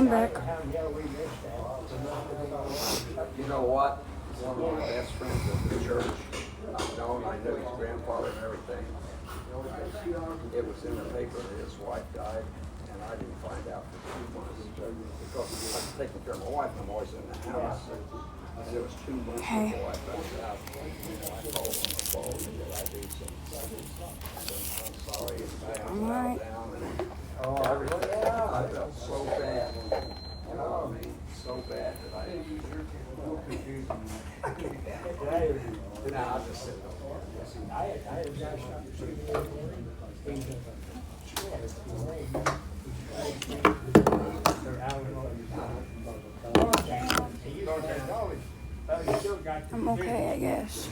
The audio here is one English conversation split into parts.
I'm back. You know what? One of my best friends at the church, I've known, I knew his grandfather and everything. It was in the paper that his wife died, and I didn't find out for 2 months. Because I'm taking care of my wife, I'm always in the house. And it was 2 months before I found out. I called on the phone and said, I do something. I'm sorry, and I fell down. And everything. I felt so bad. You know what I mean? So bad that I Nah, I'll just sit I'm okay, I guess.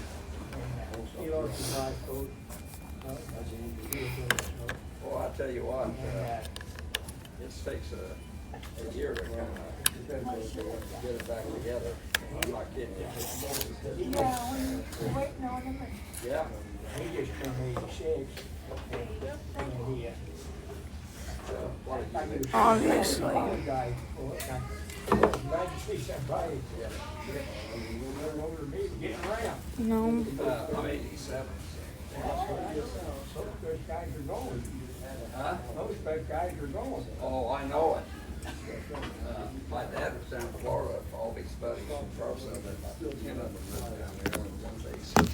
Well, I tell you what, it takes a year to kind of get it back together. I'm not kidding you. Yeah, when you're waiting on him. Yeah. He just turned 86. And he, Obviously. guy, glad to see somebody older than me getting around. No. I'm 87. Those guys are going. Huh? Those guys are going. Oh, I know it. My dad was down in Florida, all these buddies from Carson, and you know, lived down there, and one day he says,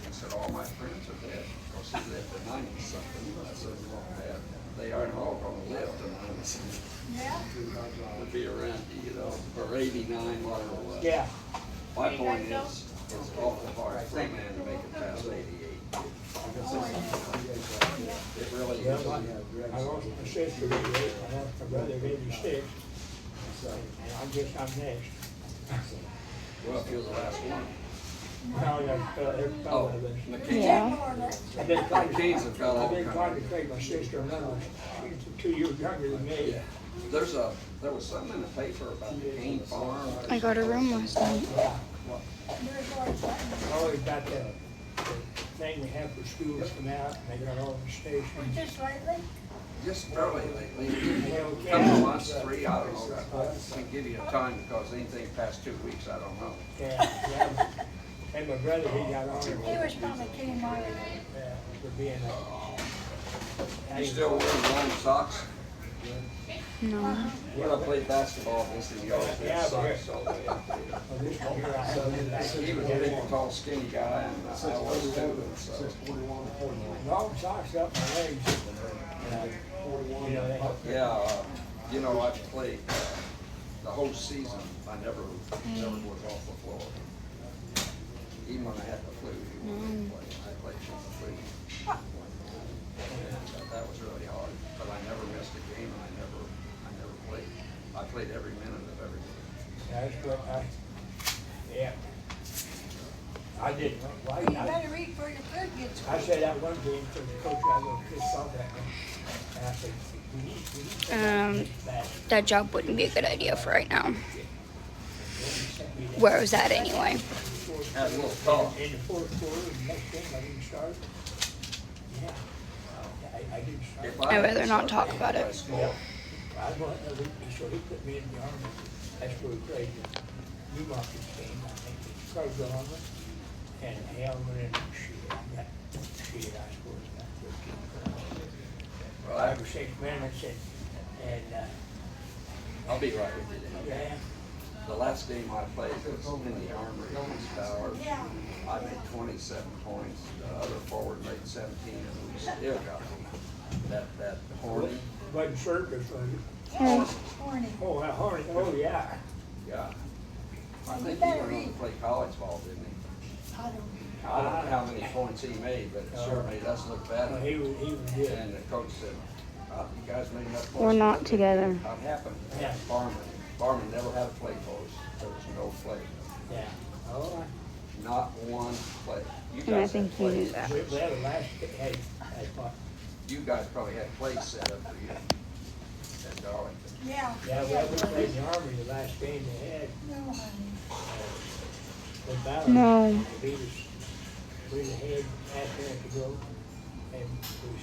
he said, all my friends are dead, because he lived to 90-something. I said, well, Dad, they aren't all gonna live to 90-something. Yeah. To be around, you know, or 89, whatever it was. Yeah. My point is, it's awful hard for a man to make it past 88. It really Yeah, is. I lost my sister at 88, I lost my brother at 86. And I guess I'm next. Well, if you're the last one. Now, they're Oh, of us. McKinsey. Yeah. I've been McKinsey's have got all I've been kinds trying of. to trade my sister-in-law. She's 2 years younger than me. Yeah. There was something in the paper about the cane farm. I got a room last night. Yeah. There's always something. Always got the thing we have for schools come out, and they got all the stations. Just lately? Just fairly lately, a couple of months, 3, I don't know. I can give you a time because anything past 2 weeks, I don't know. Yeah. And my brother, he got on He it. was probably came on it. For being You still wearing long socks? No. When I played basketball, this is yours. Yeah, but Socks. So, this one here, I have he was a big, tall, skinny guy, and I was too. So. long socks up my legs. You know, they. Yeah, you know, I played the whole season. I never was off the floor. Even when I had the flu, I played with the flu. That was really hard, but I never missed a game. I never played. I played every minute of every game. That's what yeah. I didn't. Well, You better eat before your food gets I cold. said that one game to the coach, I was pissed off at him. And I said, we need that. That job wouldn't be a good idea for right now. Where I was at anyway. Had a little talk. In the fourth quarter, the next game, I didn't start. Yeah. I didn't start. If I'd rather not talk about it. Yeah. I went, so he put me in the army. That's where we played the New Market game. I think it's Cargill on it. And Helmet and shit. I got shit, I suppose, about 13 points. Right. 5 or 6 minutes and I'll be right with you. yeah. The last game I played was in the Armory against Bowers. I made 27 points. The other forward made 17, and we still got that Horny. Wasn't circus, was it? Horny. Oh, that Hornet, oh, yeah. Yeah. I think he went on to play college ball, didn't he? I don't know. I don't know how many points he made, but it sure made us look better. He was good. And the coach said, you guys made enough points. We're not together. What happened? Yeah. Barman never had a play for us. There was no play. Yeah. Oh, Not one play. You And I guys think had you knew plays. that. we had a last, had fun. You guys probably had plays set up for you at Darlington. Yeah. Yeah, well, we played the Army the last game they had. No, honey. The Ballard No. beat us. We had half there to go. And we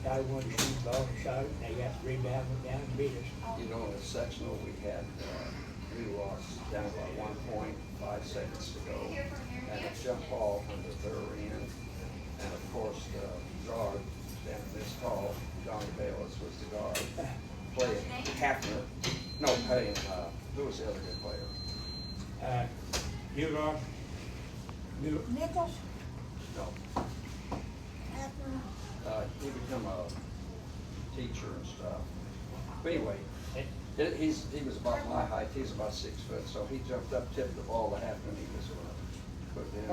guy wanted to shoot the ball and shot it, and they got rebound, went down and beat us. You know, in the sectional, we lost down by 1 point, 5 seconds to go, and a jump ball from the third end. And of course, the guard down in this hall, Johnny Bayless was the guard, playing Hafner, who was the other good player? Mueller, Nichols, No, after, he became a teacher and stuff. But anyway, he was about my height, he's about 6 foot, so he jumped up, tipped the ball to Hafner, and he was gonna put it in,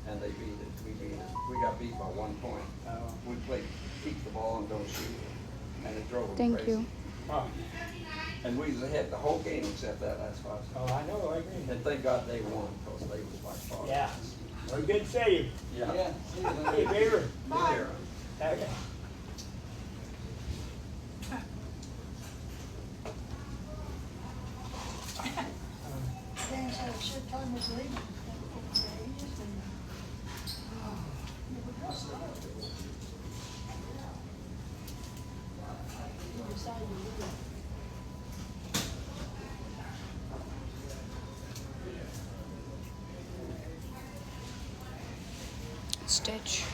and they beat it, we beat it. We got beat by 1 point. We played, keep the ball and don't shoot it, and it drove them Thank crazy. you. oh, And we was ahead the whole game except that last 5 seconds. oh, I know, I agree. And thank God they won, because they was by far. Yeah, well, good save. Yeah. Hey, Beaver. Bye. Okay. Dan said it should time was leaving. And, it was he decided to leave. Stitch.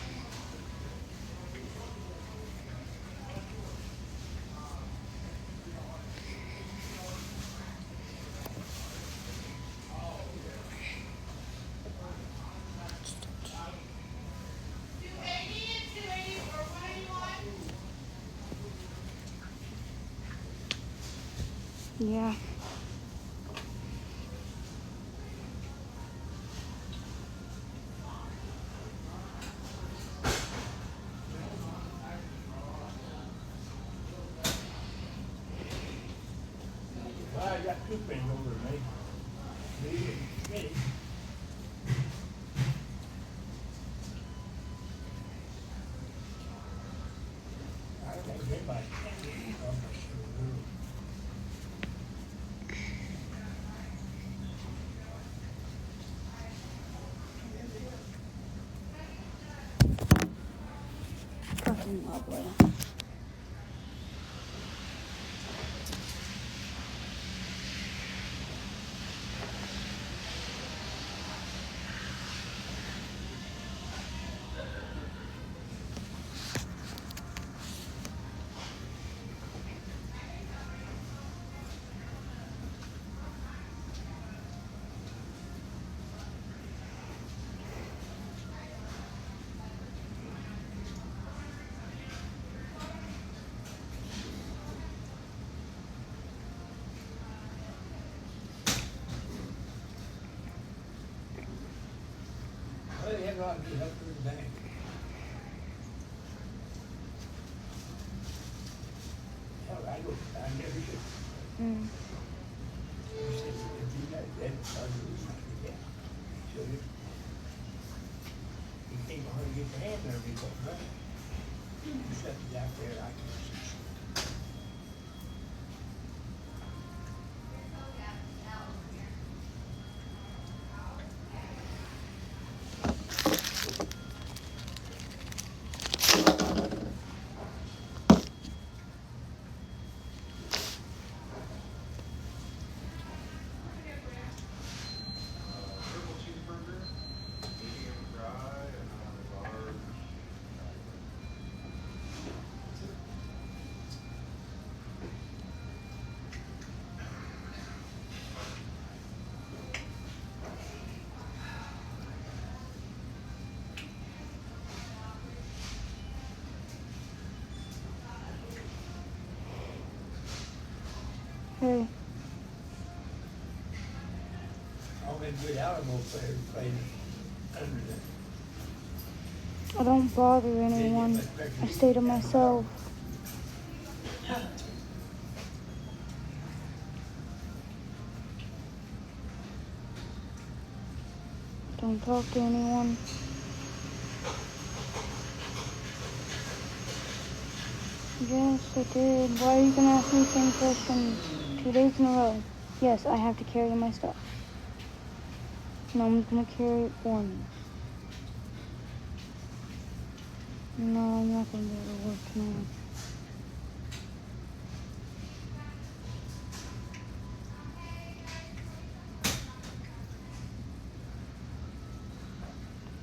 Yeah. Well, I got two friends over me. Me and Smitty. I don't think anybody can. Fucking lovely. Well, they have a lot of good help for the bank. Hell, I never should. Mm. You said, if you got that, I'll lose my yeah. So you can't hardly get your hand underneath that, right? You set it out there, I can see. Triple cheeseburger, medium fry, and a large. Hey. All them good Alamo players played under the. I don't bother anyone. I stay to myself. Don't talk to anyone. Yes, I did. Why are you gonna ask me the same question 2 days in a row? Yes, I have to carry my stuff. No one's gonna carry it for me. No, I'm not gonna be able to work tonight.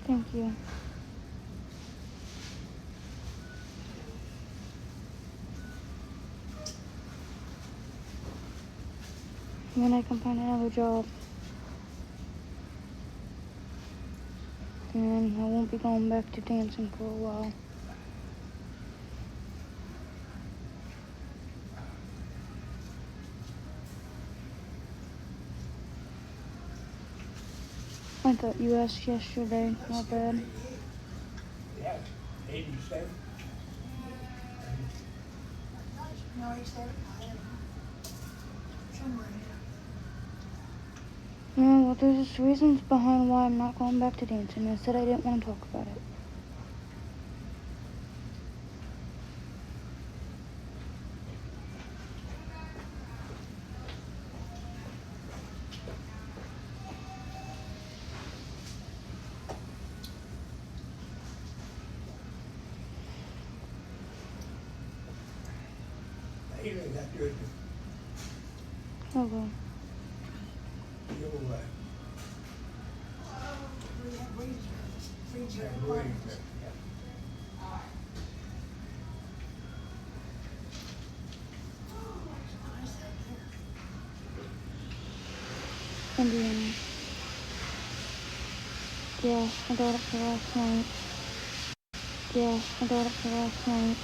Thank you. And then I can find another job. And I won't be going back to dancing for a while. I thought you asked yesterday. My bad. Yeah, 87. No, he said, I have somewhere here. Yeah, well, there's just reasons behind why I'm not going back to dancing. I said I didn't want to talk about it. Hey, that good. Oh well. You'll, We have weeds here. worry. Nice out there. Indiana. Yeah, I got it for last night. Yeah, I got it for last night.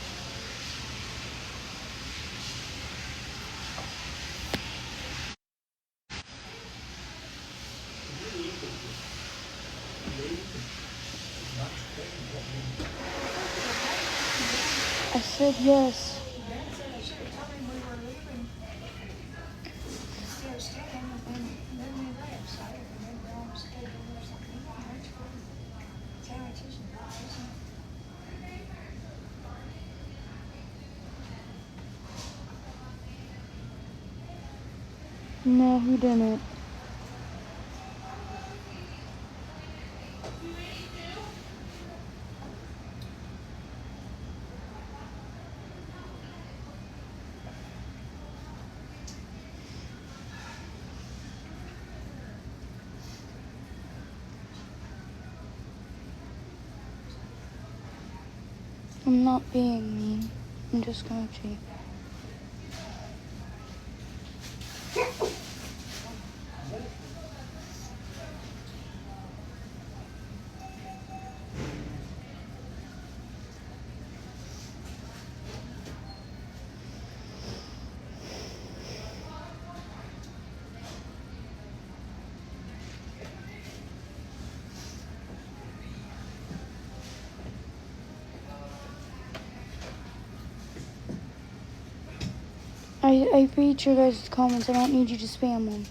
I said yes. Ben said I should have told him we were leaving. Instead of staying, and then we left, so I didn't remember on the schedule or something. That's cool. Sandwiches and fries and. No, he didn't. I'm not being mean. I'm just gonna cheat. I read your guys' comments. I don't need you to spam them.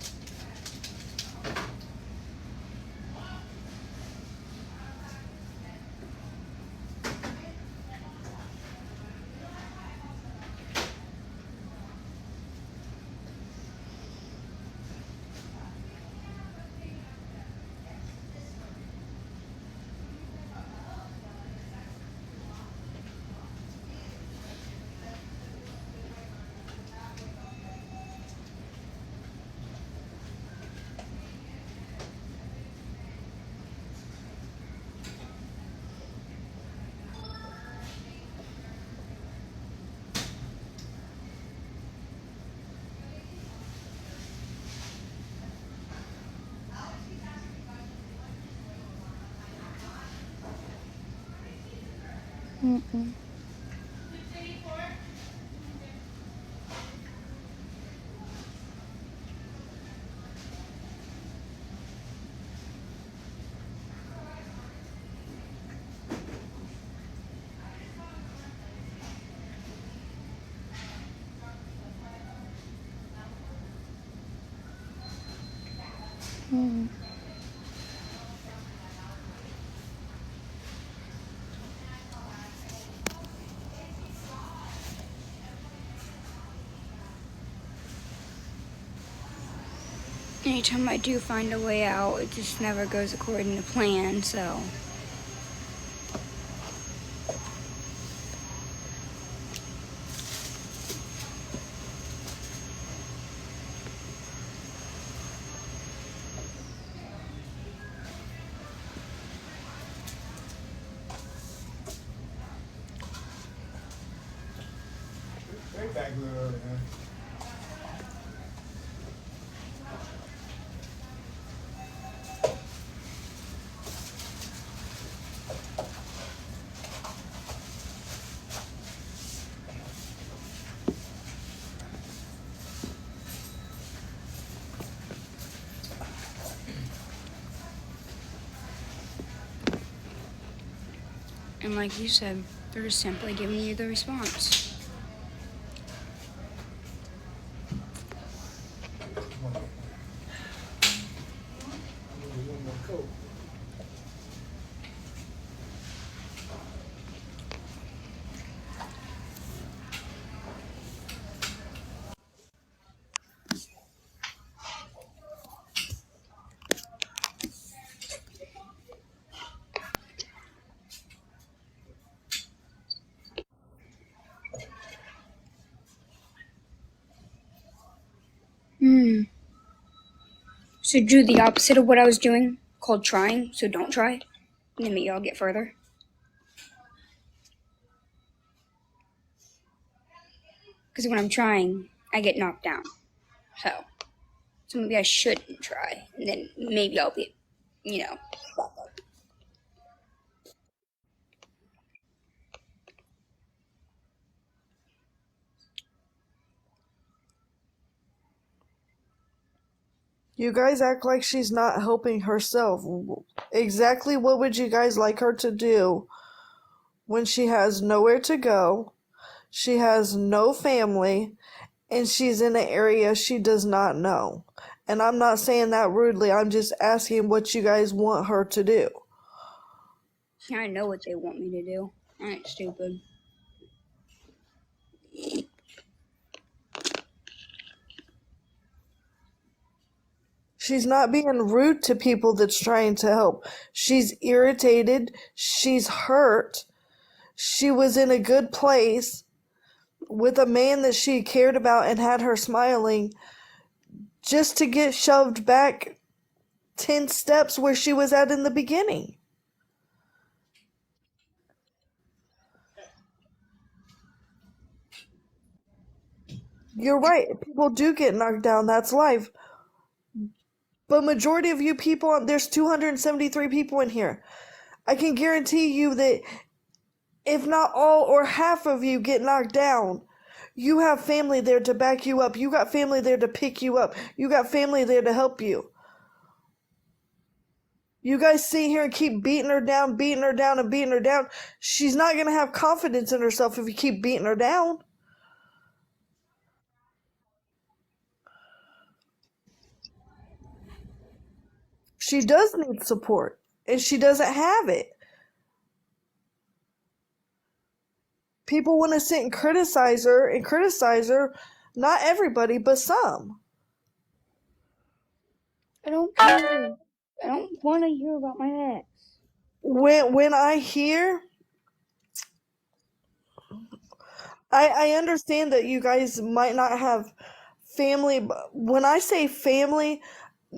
Mm-mm. Mm. Anytime I do find a way out, it just never goes according to plan, so. And like you said, they're just simply giving you the response. One more coat. So do the opposite of what I was doing, called trying, so don't try. And then maybe I'll get further. Because when I'm trying, I get knocked down. So maybe I shouldn't try. And then maybe I'll be, back up. You guys act like she's not helping herself. Exactly what would you guys like her to do when she has nowhere to go, she has no family, and she's in an area she does not know? And I'm not saying that rudely, I'm just asking what you guys want her to do. I know what they want me to do. I ain't stupid. She's not being rude to people that's trying to help. She's irritated. She's hurt. She was in a good place with a man that she cared about and had her smiling, just to get shoved back 10 steps where she was at in the beginning. You're right. People do get knocked down. That's life. But majority of you people, there's 273 people in here. I can guarantee you that if not all or half of you get knocked down, you have family there to back you up. You got family there to pick you up. You got family there to help you. You guys sit here and keep beating her down, and beating her down. She's not going to have confidence in herself if you keep beating her down. She does need support, and she doesn't have it. People want to sit and criticize her. Not everybody, but some. I don't care. I don't want to hear about my ex. When I hear, I understand that you guys might not have family, but when I say family,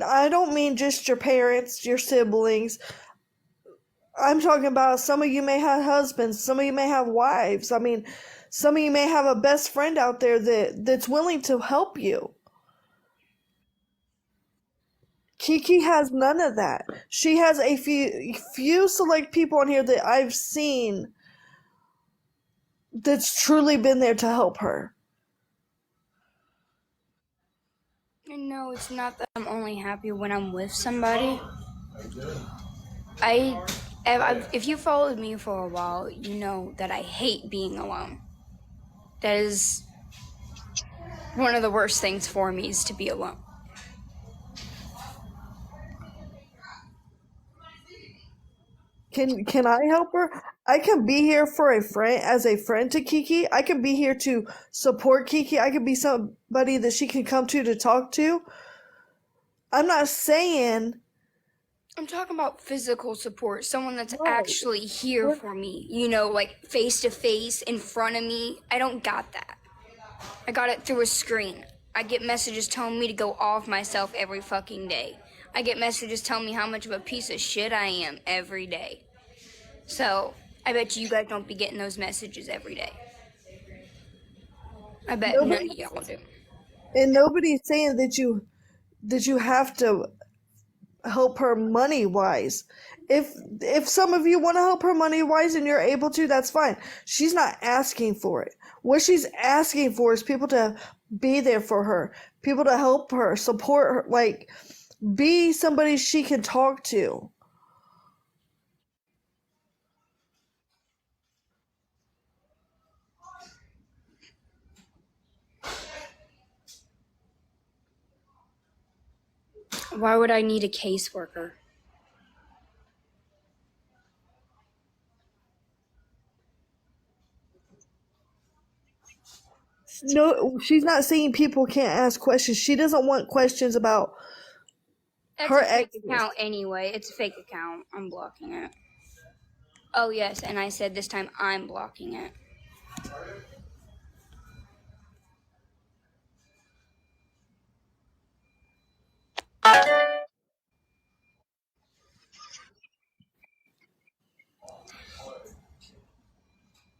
I don't mean just your parents, your siblings. I'm talking about some of you may have husbands, some of you may have wives. I mean, some of you may have a best friend out there that's willing to help you. Kiki has none of that. She has a few select people on here that I've seen that's truly been there to help her. And no, it's not that I'm only happy when I'm with somebody. If you followed me for a while, you know that I hate being alone. That is one of the worst things for me, is to be alone. Can I help her? I can be here for a friend, as a friend to Kiki. I can be here to support Kiki. I can be somebody that she can come to talk to. I'm not saying I'm talking about physical support, someone that's Right. actually here for me, like face to face in front of me. I don't got that. I got it through a screen. I get messages telling me to go off myself every fucking day. I get messages telling me how much of a piece of shit I am every day. So, I bet you guys don't be getting those messages every day. I bet none Nobody of y'all do. and nobody's saying that you have to help her money wise. If some of you want to help her money wise and you're able to, that's fine. She's not asking for it. What she's asking for is people to be there for her, people to help her, support her, like be somebody she can talk to. Why would I need a caseworker? No, she's not saying people can't ask questions. She doesn't want questions about That's her a fake exes. account anyway. It's a fake account. I'm blocking it. Oh, yes, and I said this time I'm blocking it.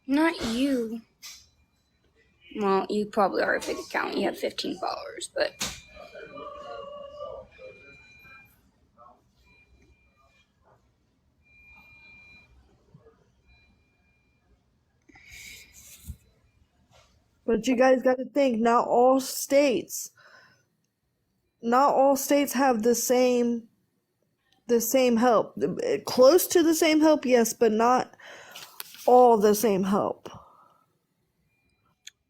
Not you. Well, you probably are a fake account. You have 15 followers, but But you guys got to think, not all states have the same help. Close to the same help, yes, but not all the same help.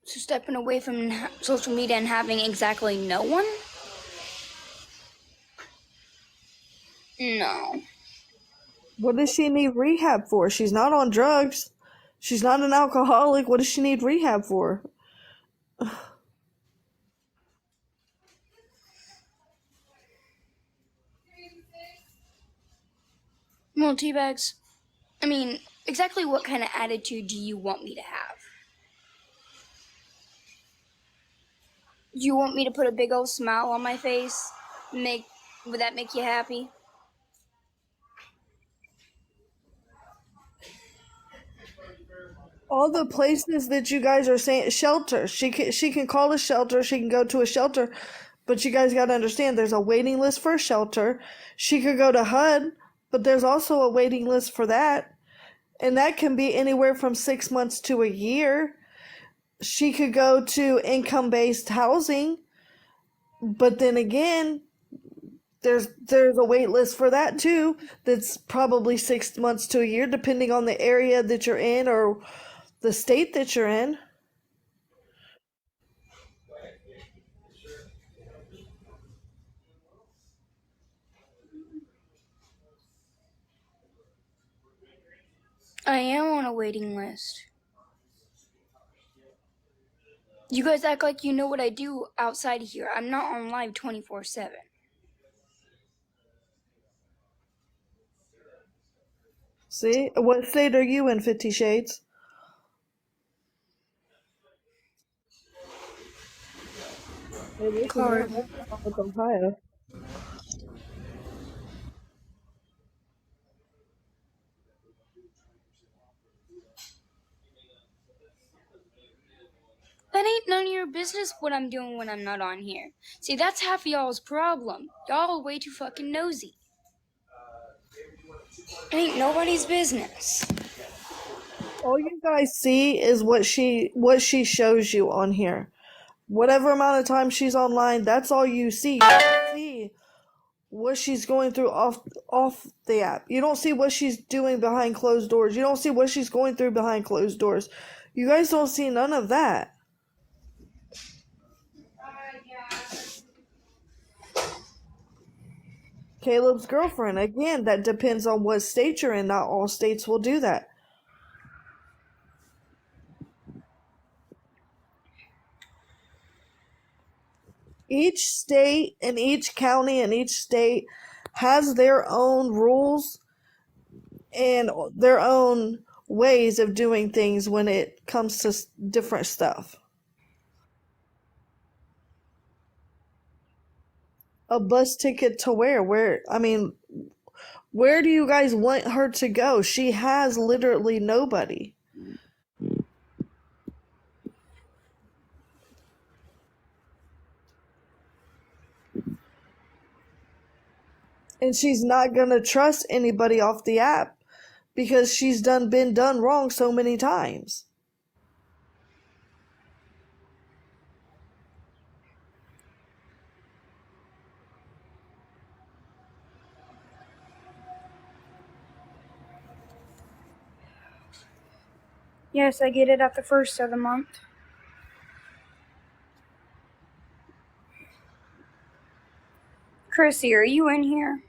so stepping away from social media and having exactly no one? No. What does she need rehab for? She's not on drugs. She's not an alcoholic. What does she need rehab for? Well, teabags, I mean, exactly what kind of attitude do you want me to have? Do you want me to put a big old smile on my face? Would that make you happy? All the places that you guys are saying shelter. She can call a shelter. She can go to a shelter, but you guys got to understand there's a waiting list for a shelter. She could go to HUD, but there's also a waiting list for that, and that can be anywhere from 6 months to a year. She could go to income based housing, but then again, there's a wait list for that too. That's probably 6 months to a year, depending on the area that you're in or the state that you're in. I am on a waiting list. You guys act like you know what I do outside of here. I'm not on live 24/7. See, what state are you in, 50 Shades? Hey, this is Card. Ohio. That ain't none of your business what I'm doing when I'm not on here. See, that's half of y'all's problem. Y'all are way too fucking nosy. It ain't nobody's business. All you guys see is what she shows you on here. Whatever amount of time she's online, that's all you see. You don't see what she's going through off the app. You don't see what she's doing behind closed doors. You don't see what she's going through behind closed doors. You guys don't see none of that. Caleb's girlfriend, again, that depends on what state you're in. Not all states will do that. Each state and each county and each state has their own rules and their own ways of doing things when it comes to different stuff. A bus ticket to where? I mean, where do you guys want her to go? She has literally nobody. And she's not gonna trust anybody off the app because she's been done wrong so many times. Yes, I get it at the first of the month. Chrissy, are you in here?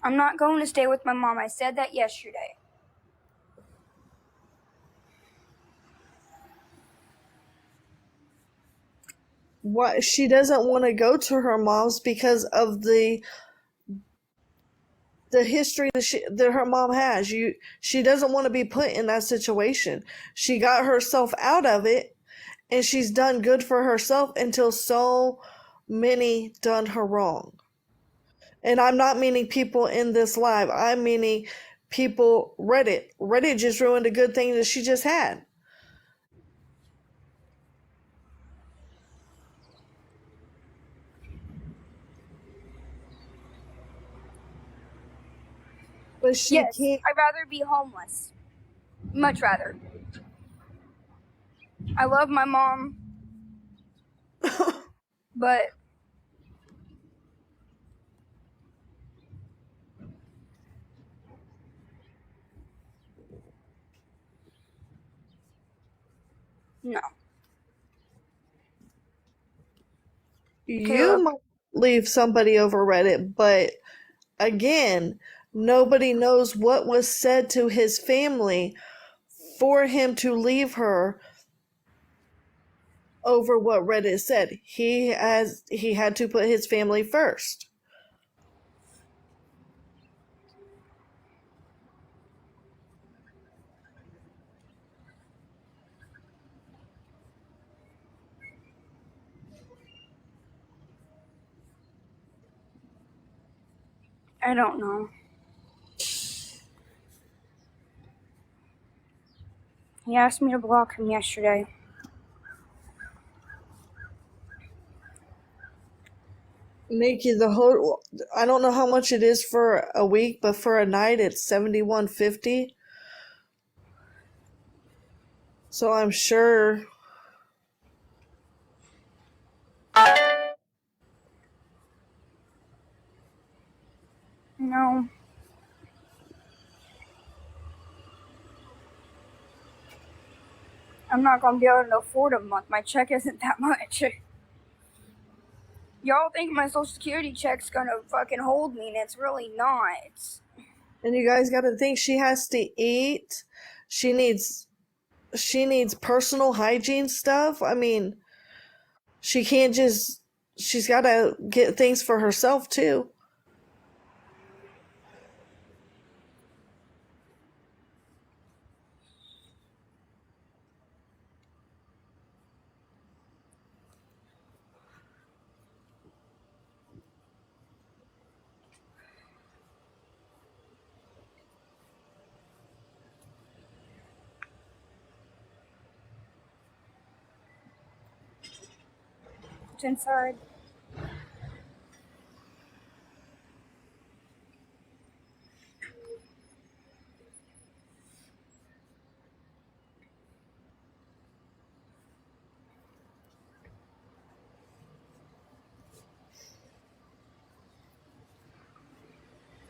I'm not going to stay with my mom. I said that yesterday. What, she doesn't want to go to her mom's because of the history that her mom has. She doesn't want to be put in that situation. She got herself out of it, and she's done good for herself until so many done her wrong. And I'm not meaning people in this live. I'm meaning people Reddit. Reddit just ruined a good thing that she just had. But she Yes, can't. I'd rather be homeless. Much rather. I love my mom, but no. You Caleb, might leave somebody over Reddit, but again, nobody knows what was said to his family for him to leave her over what Reddit said. He had to put his family first. I don't know. He asked me to block him yesterday. Nikki, the whole I don't know how much it is for a week, but for a night it's 71.50. So I'm sure. No. I'm not gonna be able to afford a month. My check isn't that much. Y'all think my social security check's gonna fucking hold me, and it's really not. And you guys got to think she has to eat. She needs she needs personal hygiene stuff. I mean, she can't just she's got to get things for herself too. It's inside.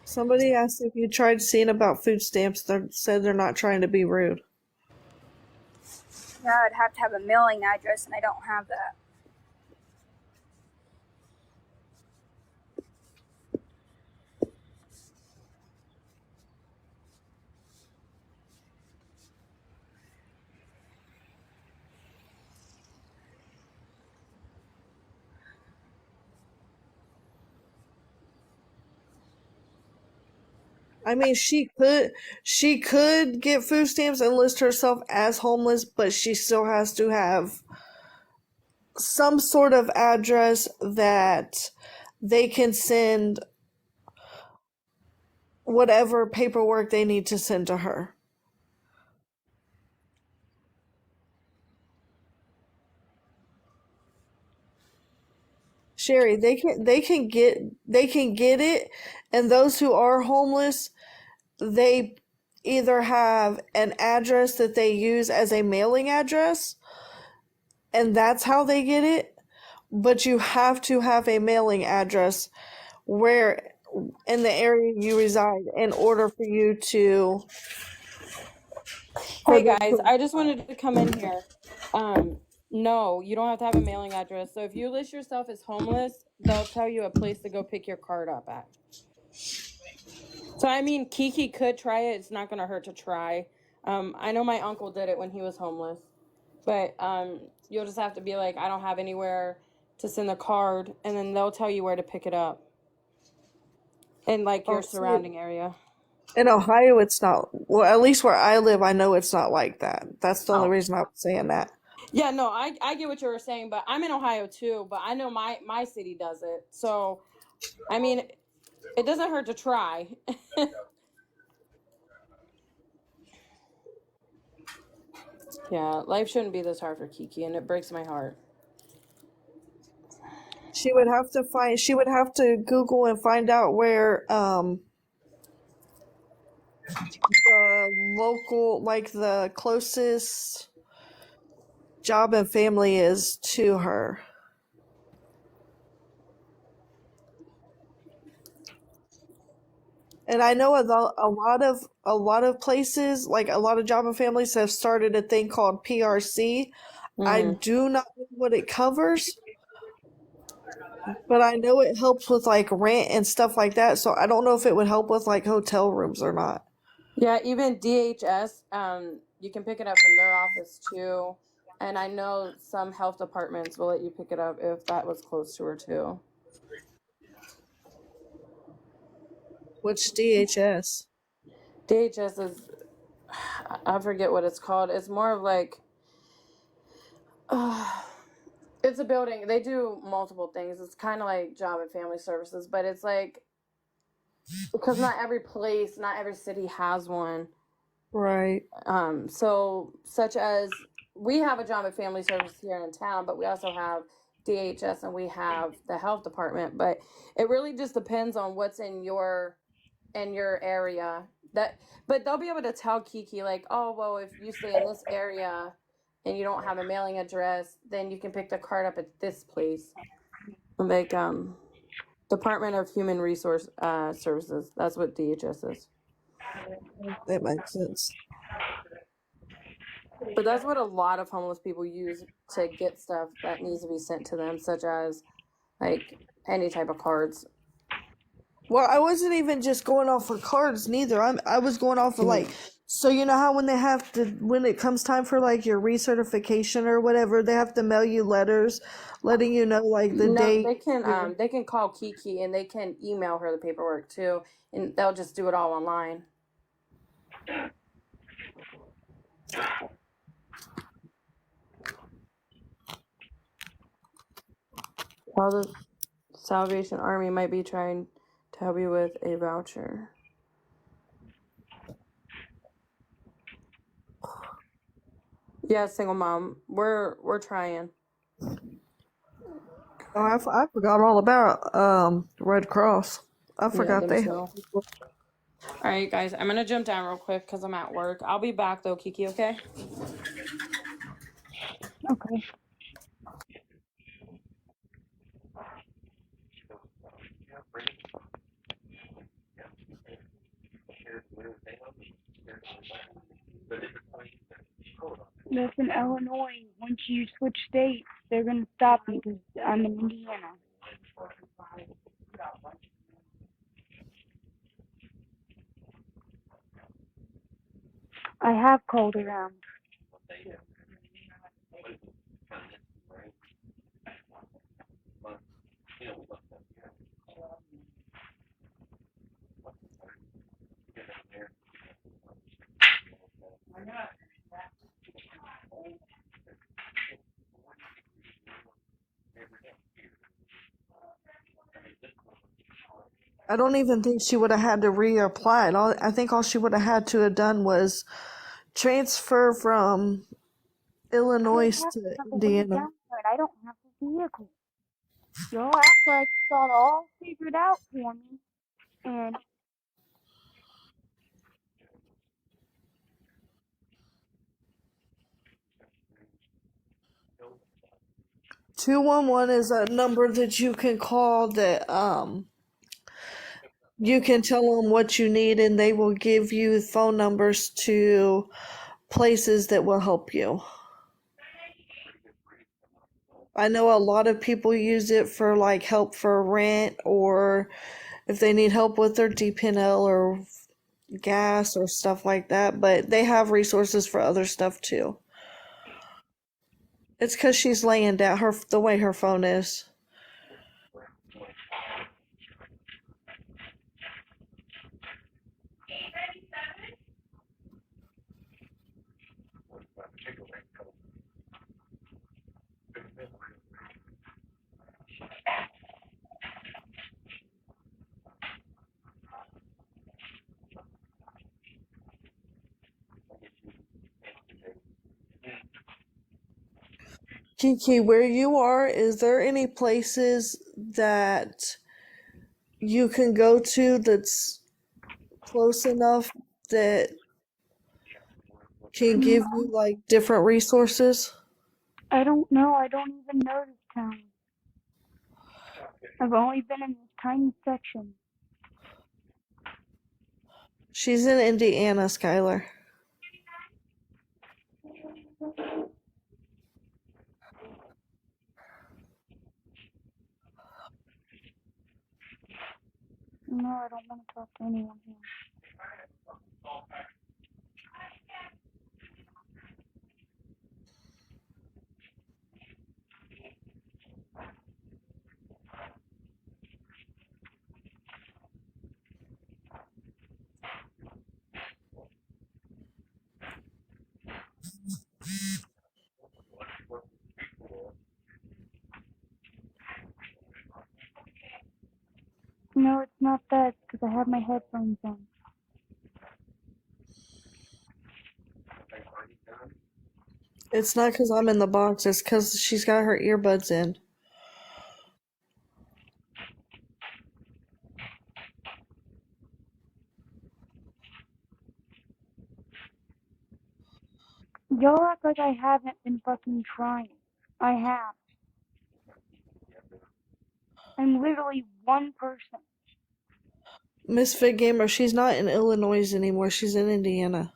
Somebody asked if you tried seeing about food stamps. They said they're not trying to be rude. Yeah, I'd have to have a mailing address, and I don't have that. I mean, she could get food stamps and list herself as homeless, but she still has to have some sort of address that they can send whatever paperwork they need to send to her. Sherry, they can get it, and those who are homeless, they either have an address that they use as a mailing address, and that's how they get it. But you have to have a mailing address where in the area you reside in order for you to for Hey them guys, to. I just wanted to come in here. Um, no, you don't have to have a mailing address. So if you list yourself as homeless, they'll tell you a place to go pick your card up at. So I mean, Kiki could try it. It's not gonna hurt to try. I know my uncle did it when he was homeless, but you'll just have to be like, I don't have anywhere to send the card, and then they'll tell you where to pick it up in like your Oh, see, surrounding area. in Ohio, it's not. Well, at least where I live, I know it's not like that. That's the only Oh. reason I was saying that. Yeah, no, I get what you were saying, but I'm in Ohio too, but I know my city does it. So, I mean, it doesn't hurt to try. Yeah, life shouldn't be this hard for Kiki, and it breaks my heart. She would have to find. She would have to Google and find out where the local, like the closest job and family is to her. And I know a lot of places, like a lot of job and families, have started a thing called PRC. I Mm. do not know what it covers, but I know it helps with like rent and stuff like that. So I don't know if it would help with like hotel rooms or not. Yeah, even DHS, you can pick it up from their office too. And I know some health departments will let you pick it up if that was close to her too. Which DHS? DHS is, I forget what it's called. It's more of like, it's a building. They do multiple things. It's kind of like job and family services, but it's like, because not every place, not every city has one. Right. So such as we have a job and family service here in town, but we also have DHS and we have the health department. But it really just depends on what's in your area. But they'll be able to tell Kiki like, oh well, if you stay in this area and you don't have a mailing address, then you can pick the card up at this place. Like Department of Human Resource Services. That's what DHS is. That makes sense. But that's what a lot of homeless people use to get stuff that needs to be sent to them, such as like any type of cards. Well, I wasn't even just going off of cards neither. I was going off of like, so you know how when they have to, when it comes time for like your recertification or whatever, they have to mail you letters letting you know like the No, date. they can call Kiki and they can email her the paperwork too, and they'll just do it all online. Well, the Salvation Army might be trying to help you with a voucher. Yeah, single mom. We're trying. Oh, I forgot all about Red Cross. I Yeah, forgot them they. too. All right, guys, I'm gonna jump down real quick because I'm at work. I'll be back though, Kiki. Okay. Okay. That's in Illinois. Once you switch states, they're gonna stop you because I'm in Indiana. I have called around. I don't even think she would have had to reapply. I think all she would have had to have done was transfer from I don't Illinois have to to have a way Indiana. down there, and I don't have a vehicle. Y'all act like it's all figured out for me. And 211 is a number that you can call that you can tell them what you need and they will give you phone numbers to places that will help you. I know a lot of people use it for like help for rent or if they need help with their DPNL or gas or stuff like that, but they have resources for other stuff too. It's because she's laying down the way her phone is. Kiki, where you are, is there any places that you can go to that's close enough that can give you like different resources? I don't know. I don't even know this town. I've only been in this tiny section. She's in Indiana, Skylar. No, I don't want to talk to anyone here. No, it's not that, because I have my headphones on. It's not because I'm in the box, it's because she's got her earbuds in. Y'all act like I haven't been fucking trying. I have. I'm literally one person. Misfit Gamer, she's not in Illinois anymore, she's in Indiana.